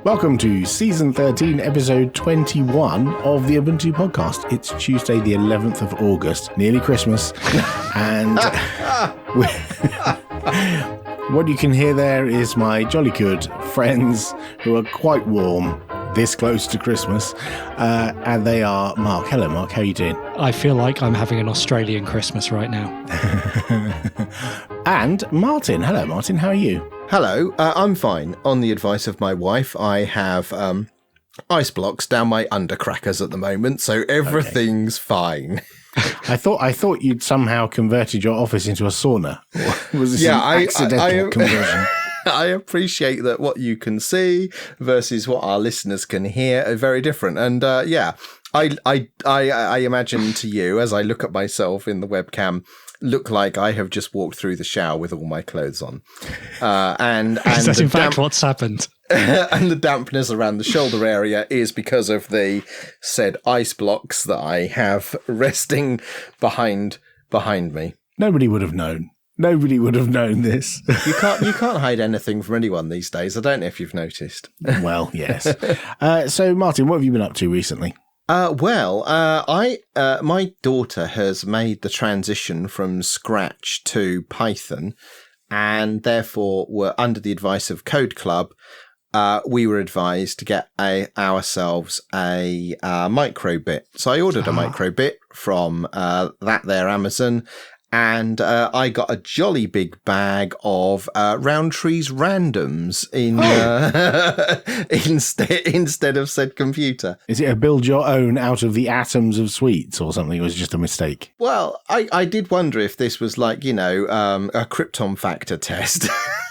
Welcome to Season 13, Episode 21 of the Ubuntu Podcast. It's Tuesday, the 11th of August, nearly Christmas, and what you can hear there is my jolly good friends who are quite warm this close to Christmas, and they are Mark. Hello, Mark. How are you doing? I feel like I'm having an Australian Christmas right now. And Martin. Hello, Martin. How are you? Hello, I'm fine. On the advice of my wife, I have ice blocks down my undercrackers at the moment, so everything's fine. I thought you'd somehow converted your office into a sauna. Or was this an accidental conversion? I appreciate that what you can see versus what our listeners can hear are very different. And I imagine to you, as I look at myself in the webcam, look like I have just walked through the shower with all my clothes on. And that's in fact what's happened. And the dampness around the shoulder area is because of the said ice blocks that I have resting behind me. Nobody would have known. Nobody would have known this. You can't hide anything from anyone these days. I don't know if you've noticed. Well, yes. So, Martin, what have you been up to recently? My daughter has made the transition from Scratch to Python, and therefore were under the advice of Code Club. We were advised to get ourselves a microbit. So I ordered a microbit from Amazon. And I got a jolly big bag of Roundtree's randoms instead of said computer. Is it a build your own out of the atoms of sweets or something? It was just a mistake. Well, I did wonder if this was like, a Krypton factor test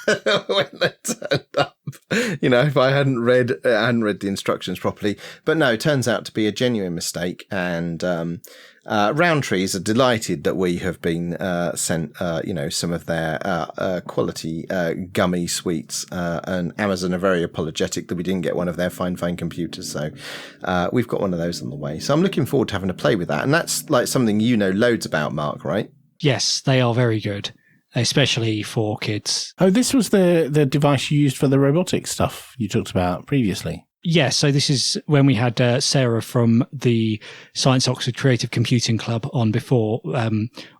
when they turned up. If I hadn't read the instructions properly. But no, it turns out to be a genuine mistake. And Roundtrees are delighted that we have been sent, some of their quality gummy sweets. And Amazon are very apologetic that we didn't get one of their fine computers. So we've got one of those on the way. So I'm looking forward to having a play with that. And that's like something you know loads about, Mark, right? Yes, they are very good, especially for kids. Oh, this was the device you used for the robotics stuff you talked about previously. Yes, so this is when we had Sarah from the Science Oxford Creative Computing Club on before.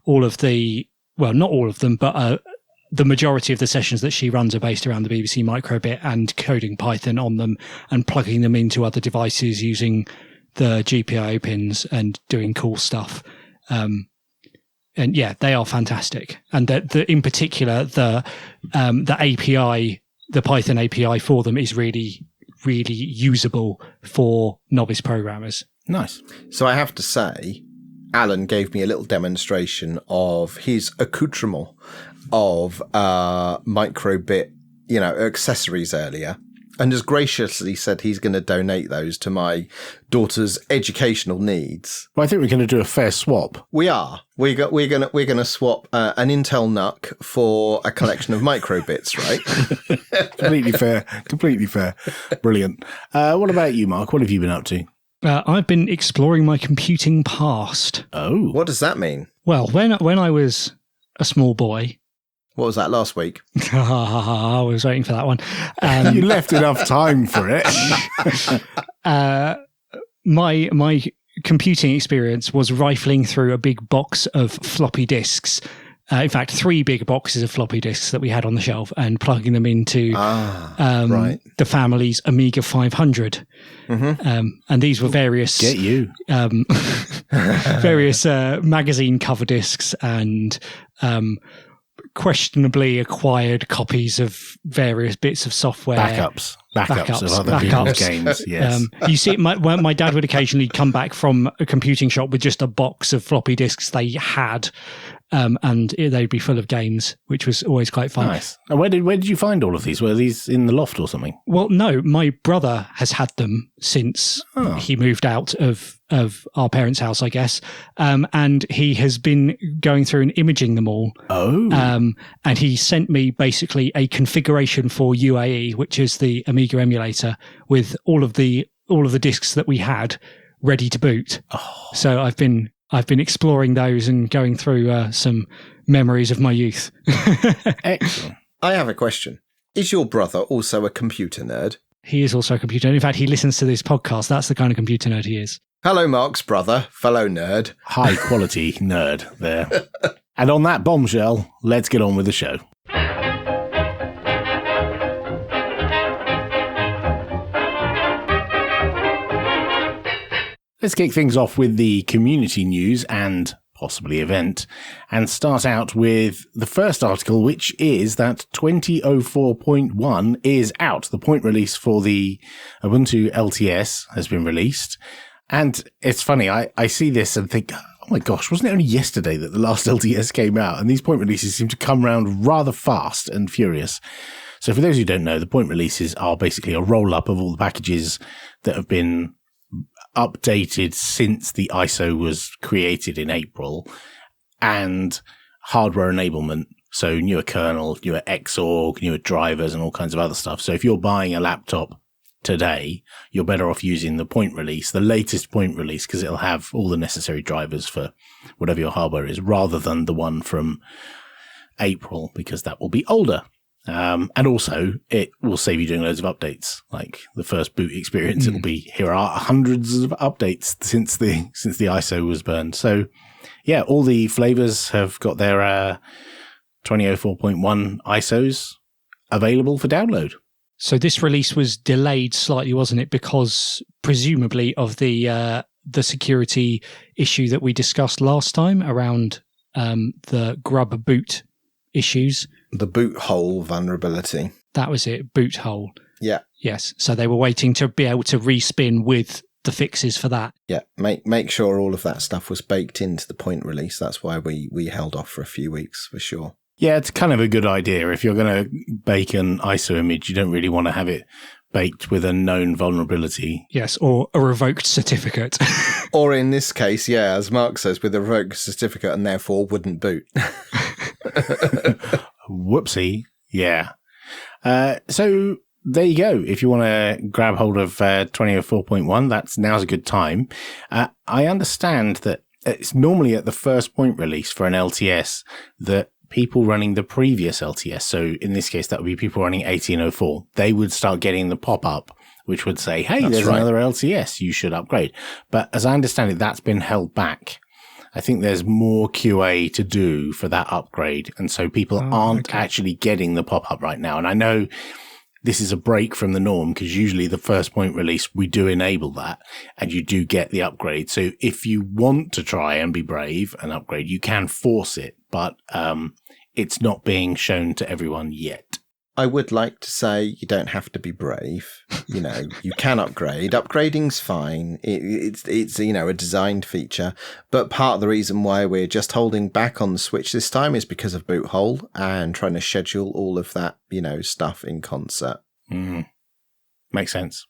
All of the, well, not all of them, but the majority of the sessions that she runs are based around the BBC microbit and coding Python on them and plugging them into other devices using the GPIO pins and doing cool stuff. And yeah, they are fantastic. And in particular, the API, the Python API for them is really usable for novice programmers. Nice. So I have to say, Alan gave me a little demonstration of his accoutrement of microbit, accessories earlier, and has graciously said he's going to donate those to my daughter's educational needs. Well, I think we're going to do a fair swap. We are. We're going to swap an Intel NUC for a collection of microbits, right? Completely fair. Brilliant. What about you, Mark? What have you been up to? I've been exploring my computing past. Oh. What does that mean? Well, when I was a small boy... What was that last week? I was waiting for that one. You left enough time for it. My computing experience was rifling through a big box of floppy disks. In fact, 3 big boxes of floppy disks that we had on the shelf and plugging them into the family's Amiga 500. Mm-hmm. And these were various... Get you. Various magazine cover disks and... questionably acquired copies of various bits of software. Backups of other people's games, yes. You see, my dad would occasionally come back from a computing shop with just a box of floppy disks they had, and they'd be full of games, which was always quite fun. Nice. And where did you find all of these? Were these in the loft or something? Well, no, my brother has had them since he moved out of our parents' house, I guess. And he has been going through and imaging them all. Oh. And he sent me basically a configuration for UAE, which is the Amiga emulator, with all of the disks that we had ready to boot. Oh. So I've been exploring those and going through some memories of my youth. Excellent. I have a question. Is your brother also a computer nerd? He is also a computer nerd. In fact, he listens to this podcast. That's the kind of computer nerd he is. Hello, Mark's brother, fellow nerd. High quality nerd there. And on that bombshell, let's get on with the show. Let's kick things off with the community news and possibly event, and start out with the first article, which is that 2004.1 is out. The point release for the Ubuntu LTS has been released. And it's funny, I see this and think, oh my gosh, wasn't it only yesterday that the last LTS came out? And these point releases seem to come around rather fast and furious. So for those who don't know, the point releases are basically a roll-up of all the packages that have been updated since the ISO was created in April, and hardware enablement. So newer kernel, newer Xorg, newer drivers, and all kinds of other stuff. So if you're buying a laptop today, you're better off using the point release, the latest point release, because it'll have all the necessary drivers for whatever your hardware is, rather than the one from April, because that will be older. And also, it will save you doing loads of updates. Like the first boot experience, it'll be, here are hundreds of updates since the ISO was burned. So, yeah, all the flavors have got their 2004.1 ISOs available for download. So this release was delayed slightly, wasn't it? Because presumably of the security issue that we discussed last time around the grub boot issues. The boot hole vulnerability. That was it, boot hole. Yeah. Yes. So they were waiting to be able to respin with the fixes for that. Yeah. Make sure all of that stuff was baked into the point release. That's why we held off for a few weeks, for sure. Yeah, it's kind of a good idea. If you're going to bake an ISO image, you don't really want to have it baked with a known vulnerability. Yes, or a revoked certificate. Or in this case, yeah, as Mark says, with a revoked certificate and therefore wouldn't boot. Whoopsie. Yeah. So there you go. If you want to grab hold of 2004.1, now's a good time. I understand that it's normally at the first point release for an LTS that people running the previous LTS, so in this case, that would be people running 1804, they would start getting the pop-up, which would say, hey, there's another LTS, you should upgrade. But as I understand it, that's been held back. I think there's more QA to do for that upgrade. And so people aren't actually getting the pop-up right now. And I know this is a break from the norm, because usually the first point release, we do enable that and you do get the upgrade. So if you want to try and be brave and upgrade, you can force it, but it's not being shown to everyone yet. I would like to say you don't have to be brave. You know, you can upgrade. Upgrading's fine. It's a designed feature. But part of the reason why we're just holding back on the Switch this time is because of boot hole and trying to schedule all of that, stuff in concert. Makes sense.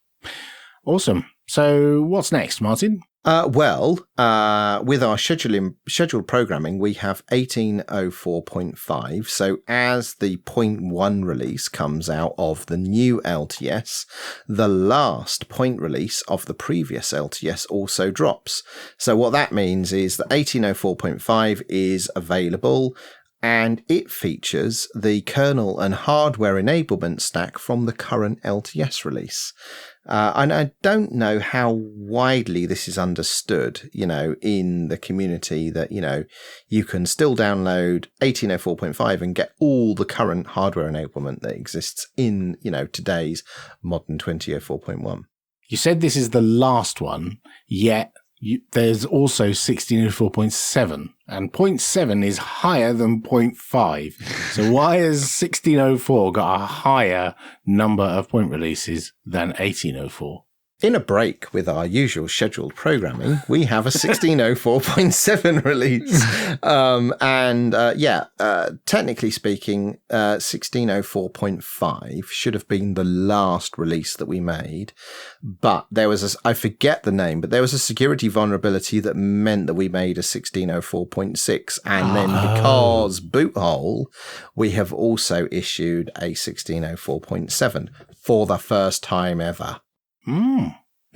Awesome. So what's next, Martin? With our scheduled programming, we have 1804.5. So as the 0.1 release comes out of the new LTS, the last point release of the previous LTS also drops. So what that means is that 1804.5 is available, and it features the kernel and hardware enablement stack from the current LTS release. And I don't know how widely this is understood, in the community that, you can still download 1804.5 and get all the current hardware enablement that exists in, today's modern 2004.1. You said this is the last one, yet there's also 1604.7, and 0.7 is higher than 0.5. So why has 1604 got a higher number of point releases than 1804? In a break with our usual scheduled programming, we have a 1604.7 release. Technically speaking, 1604.5 should have been the last release that we made. But there was I forget the name, but there was a security vulnerability that meant that we made a 1604.6. And then because boot hole, we have also issued a 1604.7 for the first time ever.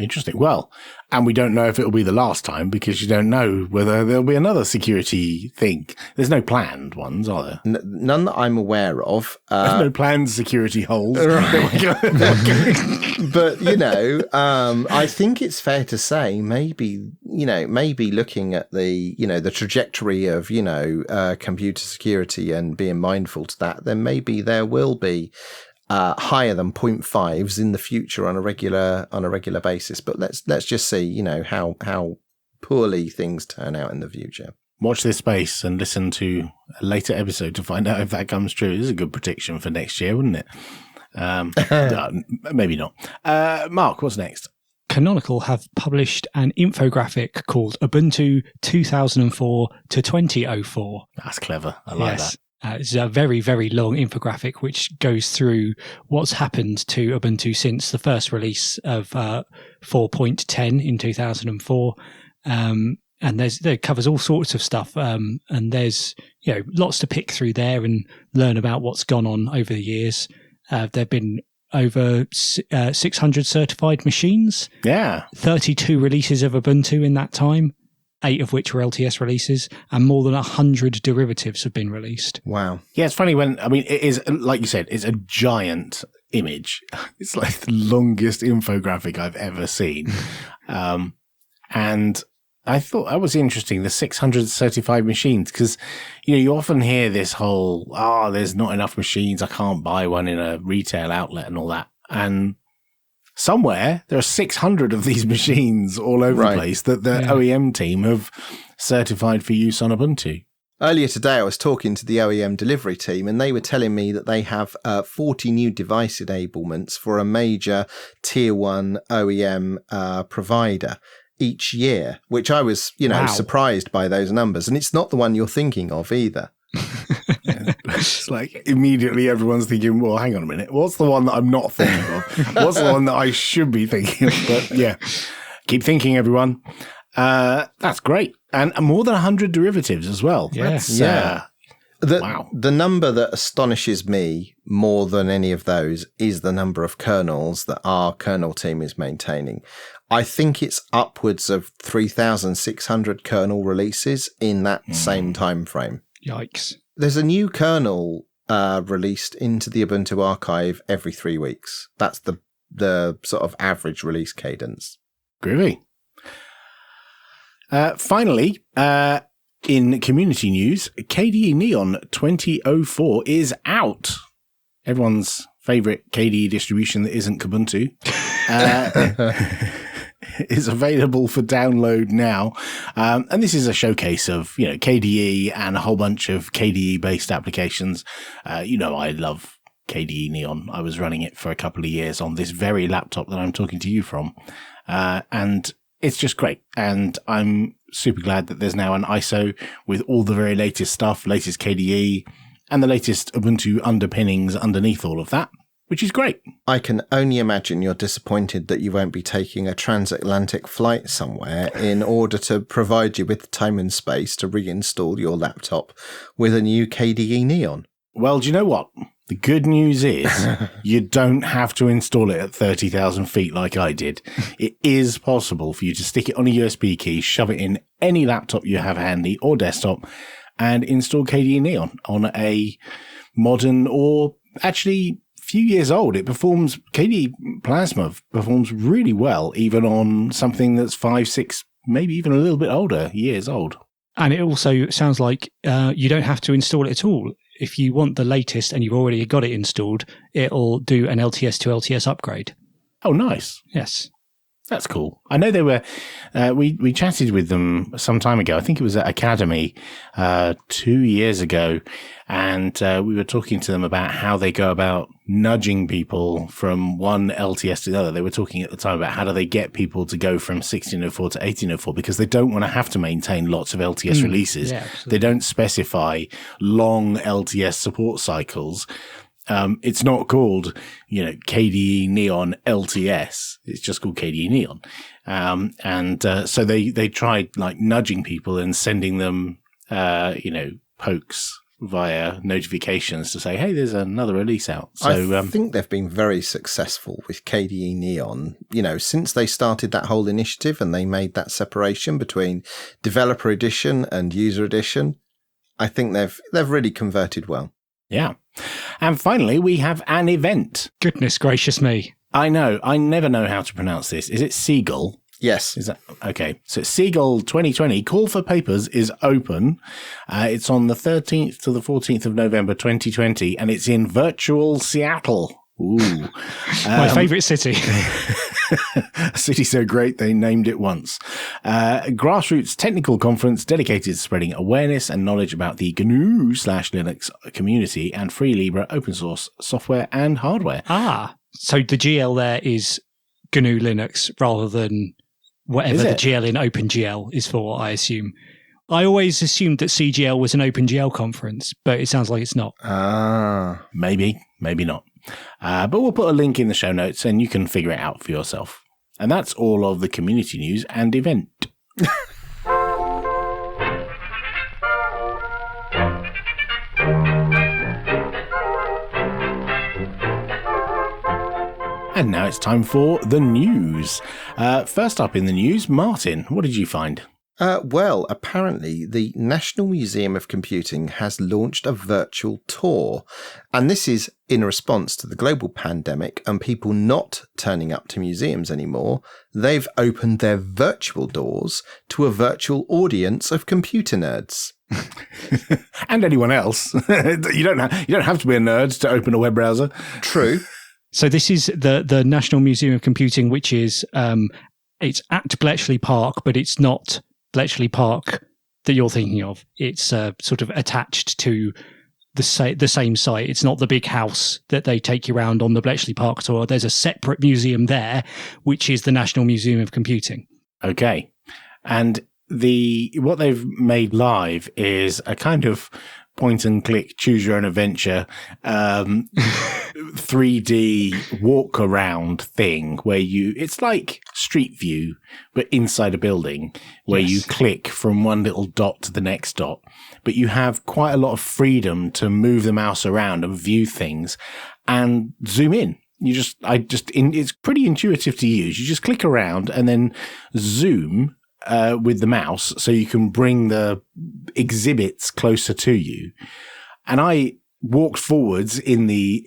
Interesting. Well, and we don't know if it'll be the last time because you don't know whether there'll be another security thing. There's no planned ones, are there? None that I'm aware of. There's no planned security holes. Right. But, I think it's fair to say maybe looking at the trajectory of, computer security and being mindful to that, then maybe there will be higher than 0.5s in the future on a regular basis. But let's just see, how poorly things turn out in the future. Watch this space and listen to a later episode to find out if that comes true. This is a good prediction for next year, wouldn't it? Maybe not. Mark, what's next? Canonical have published an infographic called Ubuntu 2004 to 2004. That's clever. I like that. It's a very, very long infographic which goes through what's happened to Ubuntu since the first release of 4.10 in 2004. And it covers all sorts of stuff. And there's, lots to pick through there and learn about what's gone on over the years. There've been over 600 certified machines. Yeah. 32 releases of Ubuntu in that time. 8 of which were LTS releases, and more than 100 derivatives have been released. Wow. Yeah, it's funny it is, like you said, it's a giant image. It's like the longest infographic I've ever seen. And I thought that was interesting, the 600 certified machines, because, you often hear this whole, there's not enough machines, I can't buy one in a retail outlet and all that. And somewhere there are 600 of these machines all over the place that the OEM team have certified for use on Ubuntu. Earlier today, I was talking to the OEM delivery team, and they were telling me that they have 40 new device enablements for a major tier 1 OEM provider each year, which I was, surprised by those numbers. And it's not the one you're thinking of either. It's like immediately everyone's thinking, well, hang on a minute. What's the one that I'm not thinking of? What's the one that I should be thinking of? But yeah, keep thinking, everyone. That's great. And more than 100 derivatives as well. Yeah. Wow. The number that astonishes me more than any of those is the number of kernels that our kernel team is maintaining. I think it's upwards of 3,600 kernel releases in that same time frame. Yikes. There's a new kernel released into the Ubuntu archive every 3 weeks. That's the sort of average release cadence. Groovy. Finally, in community news, KDE Neon 2004 is out. Everyone's favorite KDE distribution that isn't Ubuntu is available for download now. And this is a showcase of, KDE and a whole bunch of KDE-based applications. I love KDE Neon. I was running it for a couple of years on this very laptop that I'm talking to you from. And it's just great. And I'm super glad that there's now an ISO with all the very latest stuff, latest KDE, and the latest Ubuntu underpinnings underneath all of that, which is great. I can only imagine you're disappointed that you won't be taking a transatlantic flight somewhere in order to provide you with the time and space to reinstall your laptop with a new KDE Neon. Well, do you know what? The good news is you don't have to install it at 30,000 feet like I did. It is possible for you to stick it on a USB key, shove it in any laptop you have handy or desktop, and install KDE Neon on a modern or actually few years old. KDE Plasma performs really well, even on something that's 5, 6, maybe even a little bit older years old. And it also sounds like you don't have to install it at all. If you want the latest and you've already got it installed, it'll do an LTS to LTS upgrade. Oh, nice. Yes. That's cool. I know they were, we chatted with them some time ago. I think it was at Academy 2 years ago. And we were talking to them about how they go about nudging people from one LTS to the other. They were talking at the time about how do they get people to go from 1604 to 1804 because they don't want to have to maintain lots of LTS releases. Yeah, they don't specify long LTS support cycles. It's not called, KDE Neon LTS. It's just called KDE Neon. So they tried like nudging people and sending them, pokes via notifications to say, hey, there's another release out. So I think they've been very successful with KDE Neon, since they started that whole initiative and they made that separation between developer edition and user edition. I think they've really converted well. Yeah. And finally, we have an event. Goodness gracious me. I know. I never know how to pronounce this. Is it Seagull? Yes. Is that okay? So Seagull 2020 call for papers is open. It's on the 13th to the 14th of November 2020, and it's in virtual Seattle. Ooh, my favourite city. A city so great they named it once. Grassroots technical conference dedicated to spreading awareness and knowledge about the GNU/Linux community and free Libre open source software and hardware. So the GL there is GNU Linux rather than whatever the GL in OpenGL is for, I assume. I always assumed that CGL was an OpenGL conference, but it sounds like it's not. Maybe not. But we'll put a link in the show notes and you can figure it out for yourself. And that's all of the community news and event. And now it's time for the news. First up in the news, Martin, what did you find? Well, apparently the National Museum of Computing has launched a virtual tour. And this is in response to the global pandemic and people not turning up to museums anymore. They've opened their virtual doors to a virtual audience of computer nerds. And anyone else. You don't have to be a nerd to open a web browser. True. So this is the National Museum of Computing, which is it's at Bletchley Park, but it's not Bletchley Park that you're thinking of. It's sort of attached to the same site. It's not the big house that they take you around on the Bletchley Park tour. There's a separate museum there, which is the National Museum of Computing. Okay. And what they've made live is a kind of point and click, choose your own adventure, 3D walk around thing where it's like Street View, but inside a building where you click from one little dot to the next dot, but you have quite a lot of freedom to move the mouse around and view things and zoom in. It's pretty intuitive to use. You just click around and then zoom with the mouse so you can bring the exhibits closer to you. And I walked forwards in the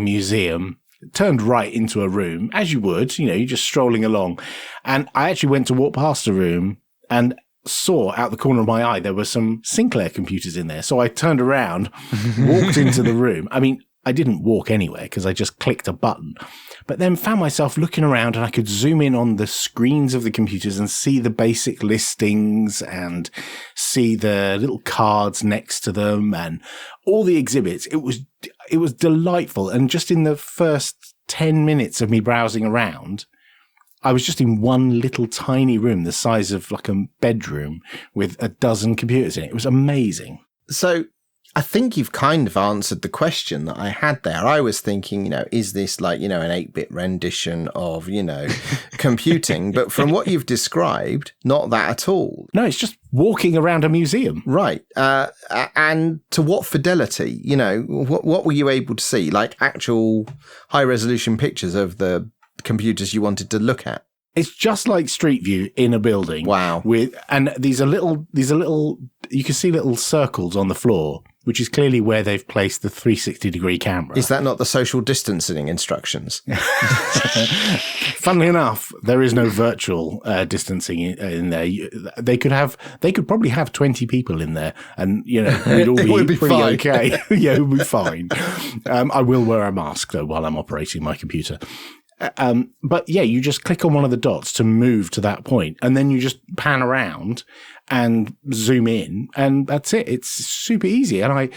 museum, turned right into a room, as you would, you're just strolling along. And I actually went to walk past a room and saw out the corner of my eye there were some Sinclair computers in there. So I turned around, walked into the room. I mean, I didn't walk anywhere because I just clicked a button, but then found myself looking around and I could zoom in on the screens of the computers and see the basic listings and see the little cards next to them and all the exhibits. It was delightful. And just in the first 10 minutes of me browsing around, I was just in one little tiny room the size of like a bedroom with a dozen computers in it. It was amazing. So I think you've kind of answered the question that I had there. I was thinking, is this like, an 8-bit rendition of, computing? But from what you've described, not that at all. No, it's just walking around a museum. Right. And to what fidelity? What were you able to see? Like actual high-resolution pictures of the computers you wanted to look at? It's just like Street View in a building. Wow. And these are little, you can see little circles on the floor, which is clearly where they've placed the 360-degree camera. Is that not the social distancing instructions? Funnily enough, there is no virtual distancing in there. They could probably have 20 people in there and, we'd all be pretty fine. Okay. Yeah, it would be fine. I will wear a mask though while I'm operating my computer. But yeah, you just click on one of the dots to move to that point, and then you just pan around and zoom in, and that's it. It's super easy. And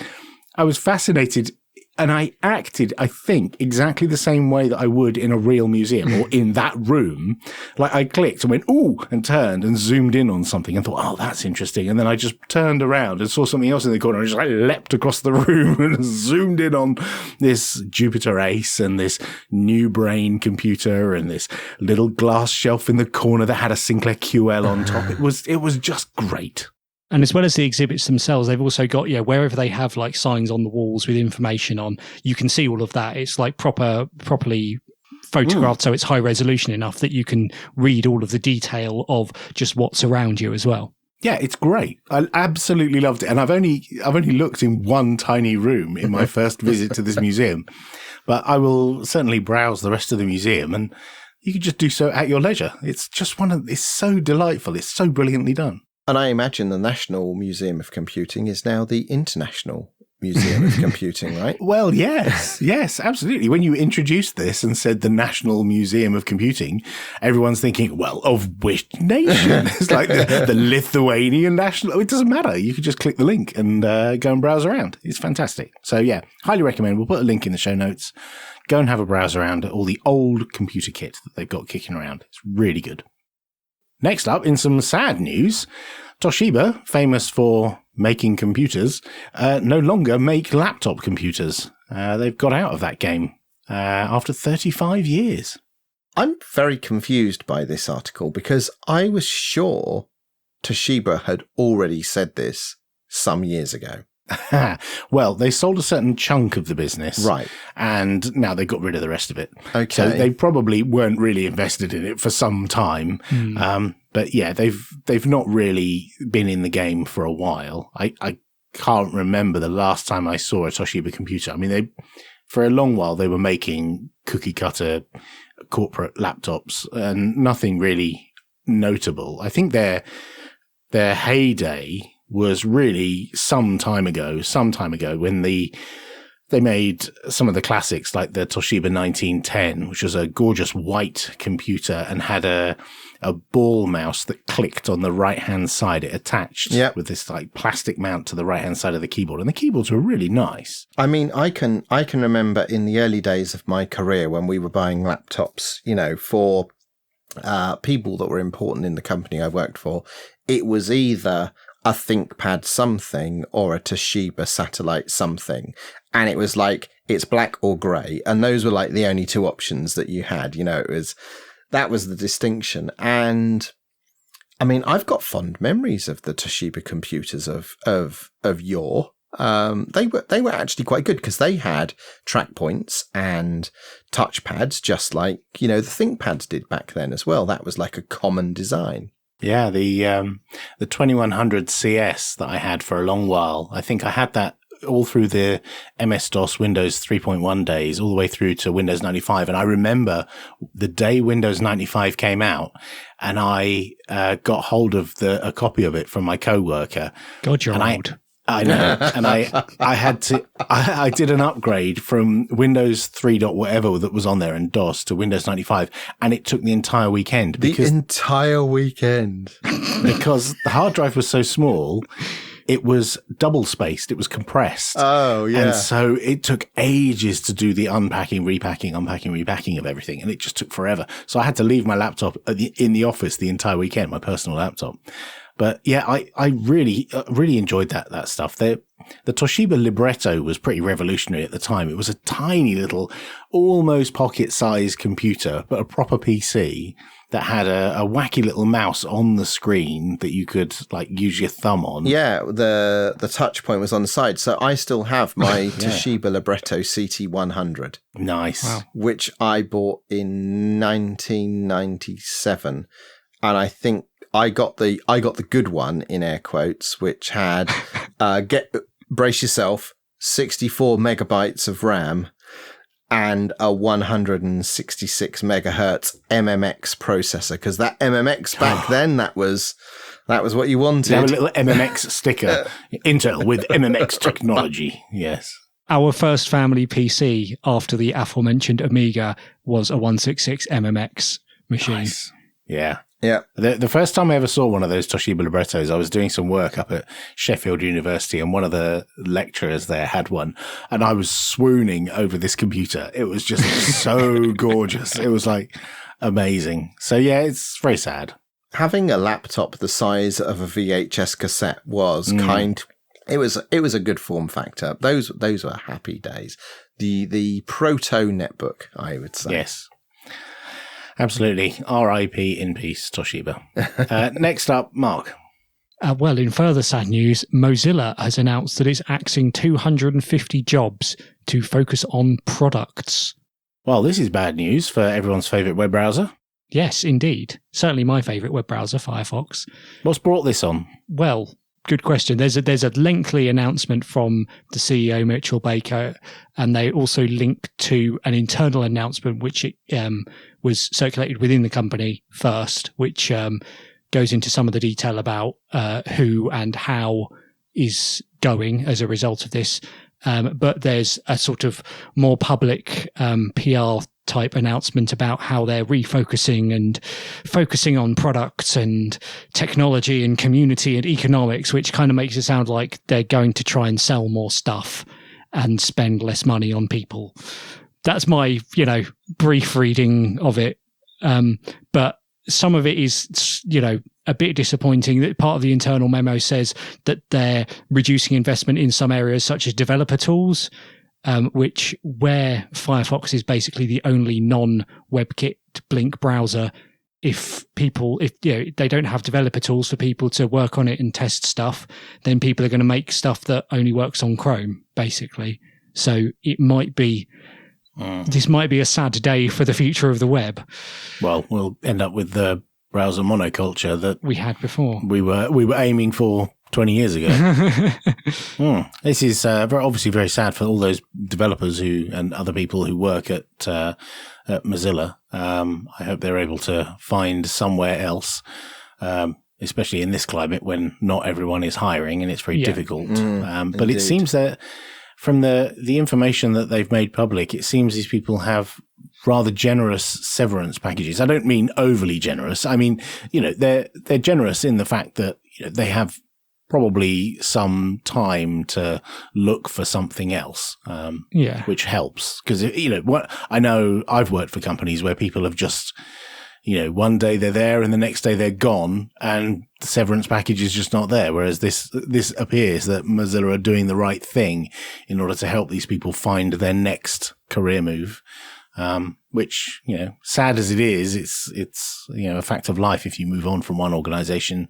I was fascinated, and I acted, I think, exactly the same way that I would in a real museum or in that room. Like I clicked and went, ooh, and turned and zoomed in on something and thought, oh, that's interesting. And then I just turned around and saw something else in the corner and just leapt across the room and zoomed in on this Jupiter Ace and this New Brain computer and this little glass shelf in the corner that had a Sinclair QL on top. It was just great. And as well as the exhibits themselves, they've also got, wherever they have like signs on the walls with information on, you can see all of that. It's like properly photographed, so it's high resolution enough that you can read all of the detail of just what's around you as well. Yeah, it's great. I absolutely loved it. And I've only looked in one tiny room in my first visit to this museum, but I will certainly browse the rest of the museum, and you can just do so at your leisure. It's just it's so delightful. It's so brilliantly done. And I imagine the National Museum of Computing is now the International Museum of Computing, right? Well, yes, absolutely. When you introduced this and said the National Museum of Computing, everyone's thinking, well, of which nation? It's like the Lithuanian National. It doesn't matter. You can just click the link and go and browse around. It's fantastic. So yeah, highly recommend. We'll put a link in the show notes. Go and have a browse around at all the old computer kit that they've got kicking around. It's really good. Next up, in some sad news, Toshiba, famous for making computers, no longer make laptop computers. They've got out of that game after 35 years. I'm very confused by this article because I was sure Toshiba had already said this some years ago. Well, they sold a certain chunk of the business. Right. And now they got rid of the rest of it. Okay. So they probably weren't really invested in it for some time. But yeah, they've not really been in the game for a while. I can't remember the last time I saw a Toshiba computer. I mean, for a long while, they were making cookie cutter corporate laptops and nothing really notable. I think their heyday was really some time ago when they made some of the classics like the Toshiba 1910, which was a gorgeous white computer and had a ball mouse that clicked on the right-hand side. It attached with this like plastic mount to the right-hand side of the keyboard. And the keyboards were really nice. I mean, I can remember in the early days of my career when we were buying laptops, for people that were important in the company I worked for, it was either a ThinkPad something or a Toshiba satellite something. And it was like, it's black or grey. And those were like the only two options that you had. That was the distinction. And I mean, I've got fond memories of the Toshiba computers of yore. They were actually quite good because they had track points and touchpads, just like, the ThinkPads did back then as well. That was like a common design. Yeah, the 2100 CS that I had for a long while. I think I had that all through the MS-DOS Windows 3.1 days, all the way through to Windows 95. And I remember the day Windows 95 came out, and I got hold of a copy of it from my coworker. God, you're old. I know. And I did an upgrade from Windows 3. Whatever that was on there and DOS to Windows 95. And it took the entire weekend. Because the hard drive was so small, it was double spaced. It was compressed. Oh, yeah. And so it took ages to do the unpacking, repacking of everything. And it just took forever. So I had to leave my laptop in the office the entire weekend, my personal laptop. But yeah, I really enjoyed that stuff. The Toshiba Libretto was pretty revolutionary at the time. It was a tiny little, almost pocket-sized computer, but a proper PC that had a wacky little mouse on the screen that you could like use your thumb on. Yeah, the touch point was on the side. So I still have my Toshiba Libretto CT100. Nice. Wow. Which I bought in 1997. And I think I got the good one in air quotes, which had brace yourself, 64 megabytes of RAM and a 166 megahertz MMX processor. Because that MMX back then, that was what you wanted. You have a little MMX sticker, Intel with MMX technology. Yes. Our first family PC after the aforementioned Amiga was a 166 MMX machine. Nice. Yeah. Yeah. The first time I ever saw one of those Toshiba Librettos, I was doing some work up at Sheffield University, and one of the lecturers there had one, and I was swooning over this computer. It was just so gorgeous. It was like amazing. So yeah, it's very sad. Having a laptop the size of a VHS cassette was it was a good form factor. Those were happy days. The proto netbook, I would say. Yes. Absolutely. R.I.P. in peace, Toshiba. Next up, Mark. Well, in further sad news, Mozilla has announced that it's axing 250 jobs to focus on products. Well, this is bad news for everyone's favourite web browser. Yes, indeed. Certainly my favourite web browser, Firefox. What's brought this on? Well, good question. There's a lengthy announcement from the CEO, Mitchell Baker, and they also link to an internal announcement which was circulated within the company first, which goes into some of the detail about who and how is going as a result of this. But there's a sort of more public PR type announcement about how they're refocusing and focusing on products and technology and community and economics, which kind of makes it sound like they're going to try and sell more stuff and spend less money on people. That's my, brief reading of it. But some of it is, a bit disappointing. That part of the internal memo says that they're reducing investment in some areas such as developer tools, where Firefox is basically the only non-WebKit Blink browser. If they don't have developer tools for people to work on it and test stuff, then people are going to make stuff that only works on Chrome, basically. So it might be, this might be a sad day for the future of the web. Well, we'll end up with the browser monoculture that we had before. We were aiming for 20 years ago. This is obviously very sad for all those developers and other people who work at Mozilla. I hope they're able to find somewhere else, especially in this climate when not everyone is hiring and it's very difficult. But it seems that from the information that they've made public, it seems these people have rather generous severance packages. I don't mean overly generous. I mean, they're generous in the fact that they have probably some time to look for something else, which helps. Because, what I know, I've worked for companies where people have just, one day they're there and the next day they're gone and the severance package is just not there. Whereas this appears that Mozilla are doing the right thing in order to help these people find their next career move. Which, sad as it is, it's a fact of life. If you move on from one organization,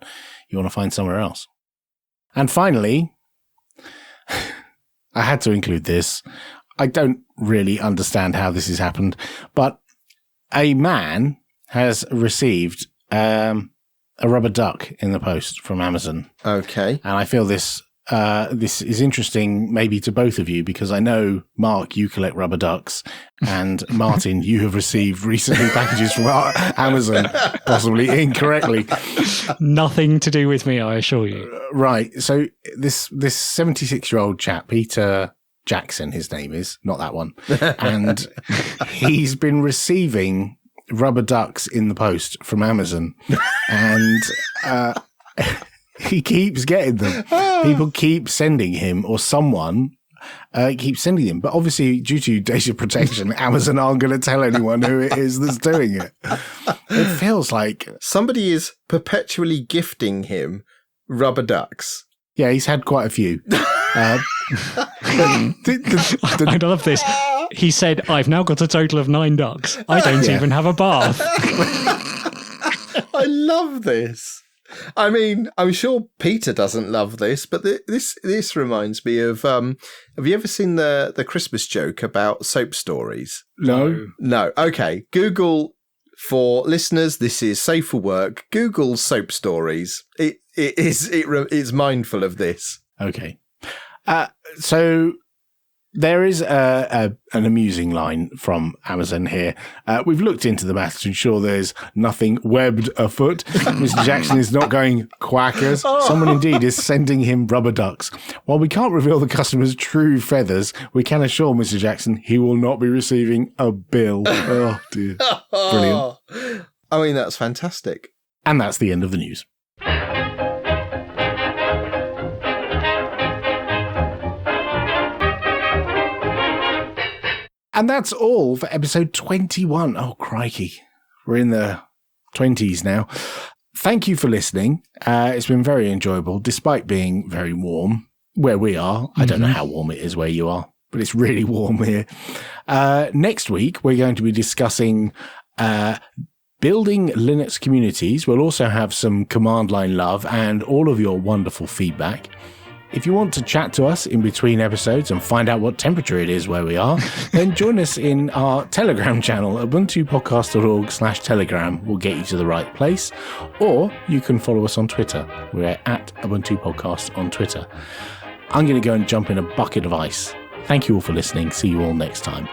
you want to find somewhere else. And finally, I had to include this. I don't really understand how this has happened, but a man has received a rubber duck in the post from Amazon. Okay. And I feel this is interesting maybe to both of you, because I know, Mark, you collect rubber ducks, and Martin, you have received recently packages from Amazon, possibly incorrectly. Nothing to do with me, I assure you. Right. So this 76-year-old chap, Peter Jackson, his name is, not that one, and he's been receiving rubber ducks in the post from Amazon, and he keeps getting them. People keep sending him, or someone keeps sending them. But obviously, due to data protection, Amazon aren't going to tell anyone who it is that's doing it. It feels like somebody is perpetually gifting him rubber ducks. Yeah, he's had quite a few. I love this. He said, "I've now got a total of 9 ducks. I don't even have a bath." I love this. I mean, I'm sure Peter doesn't love this, but this reminds me of, have you ever seen the Christmas joke about soap stories? No. Okay. Google, for listeners, this is safe for work. Google soap stories. It's mindful of this. Okay. So there is an amusing line from Amazon here. We've looked into the matter to ensure there's nothing webbed afoot. Mr. Jackson is not going quackers. Someone indeed is sending him rubber ducks. While we can't reveal the customer's true feathers, we can assure Mr. Jackson he will not be receiving a bill. Oh, dear. Brilliant. I mean, that's fantastic. And that's the end of the news. And that's all for episode 21. Oh, crikey. We're in the 20s now. Thank you for listening. It's been very enjoyable, despite being very warm where we are. I don't know how warm it is where you are, but it's really warm here. Next week, we're going to be discussing Building Linux communities will also have some command line love and all of your wonderful feedback. If you want to chat to us in between episodes and find out what temperature it is where we are, then join us in our Telegram channel. ubuntupodcast.org/telegram will get you to the right place. Or you can follow us on Twitter. We're at Ubuntu Podcast on Twitter. I'm going to go and jump in a bucket of ice. Thank you all for listening. See you all next time.